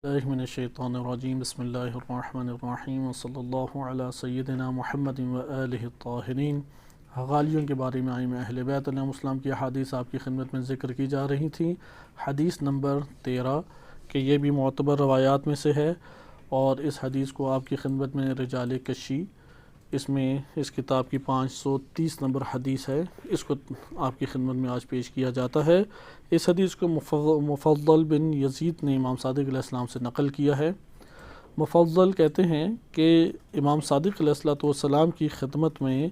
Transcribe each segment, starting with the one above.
اللہ من الشیطان الرجیم بسم اللہ الرحمن الرحیم وصلی اللہ علی سیدنا محمد وآلہ الطاہرین۔ غالیوں کے بارے میں ائمہ اہل بیت علیہم السلام کی احادیث آپ کی خدمت میں ذکر کی جا رہی تھیں۔ حدیث نمبر 13 کہ یہ بھی معتبر روایات میں سے ہے، اور اس حدیث کو آپ کی خدمت میں رجال کشی اس میں اس کتاب کی 530 نمبر حدیث ہے، اس کو آپ کی خدمت میں آج پیش کیا جاتا ہے۔ اس حدیث کو مفضل بن یزید نے امام صادق علیہ السلام سے نقل کیا ہے۔ مفضل کہتے ہیں کہ امام صادق علیہ السلام کی خدمت میں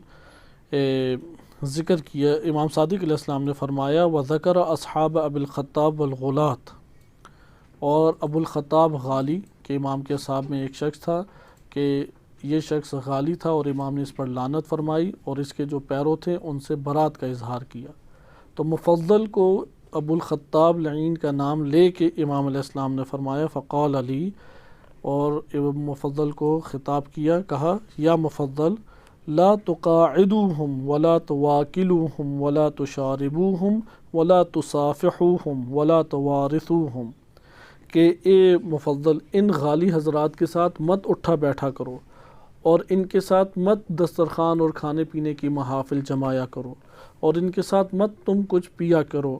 ذکر کیا، امام صادق علیہ السلام نے فرمایا وَذَكَرَ أَصْحَابَ أَبِي الْخَطَّابِ وَالْغُلَاة، اور ابو الخطاب غالی کے امام کے اصحاب میں ایک شخص تھا کہ یہ شخص غالی تھا، اور امام نے اس پر لعنت فرمائی اور اس کے جو پیرو تھے ان سے برات کا اظہار کیا۔ تو مفضل کو ابو الخطاب لعین کا نام لے کے امام علیہ السلام نے فرمایا فقال علی، اور مفضل کو خطاب کیا، کہا یا مفضل لا تقاعدوہم ولا تواکلوہم ولا تشاربوہم ولا تصافحوہم ولا توارثوہم، کہ اے مفضل ان غالی حضرات کے ساتھ مت اٹھا بیٹھا کرو، اور ان کے ساتھ مت دسترخوان اور کھانے پینے کی محافل جمایا کرو، اور ان کے ساتھ مت تم کچھ پیا کرو،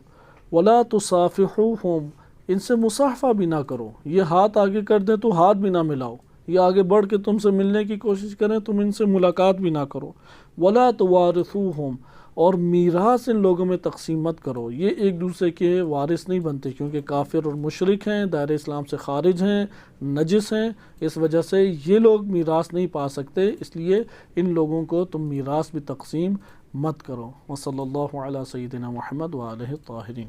ولا تصافحوہم، ان سے مصافحہ بھی نہ کرو، یہ ہاتھ آگے کر دیں تو ہاتھ بھی نہ ملاؤ، یہ آگے بڑھ کے تم سے ملنے کی کوشش کریں تم ان سے ملاقات بھی نہ کرو، ولا توارثوہم، اور میراث ان لوگوں میں تقسیم مت کرو، یہ ایک دوسرے کے وارث نہیں بنتے کیونکہ کافر اور مشرک ہیں، دائرہ اسلام سے خارج ہیں، نجس ہیں، اس وجہ سے یہ لوگ میراث نہیں پا سکتے، اس لیے ان لوگوں کو تم میراث بھی تقسیم مت کرو۔ وصلی اللہ علی سیدنا محمد وآلہ الطاہرین۔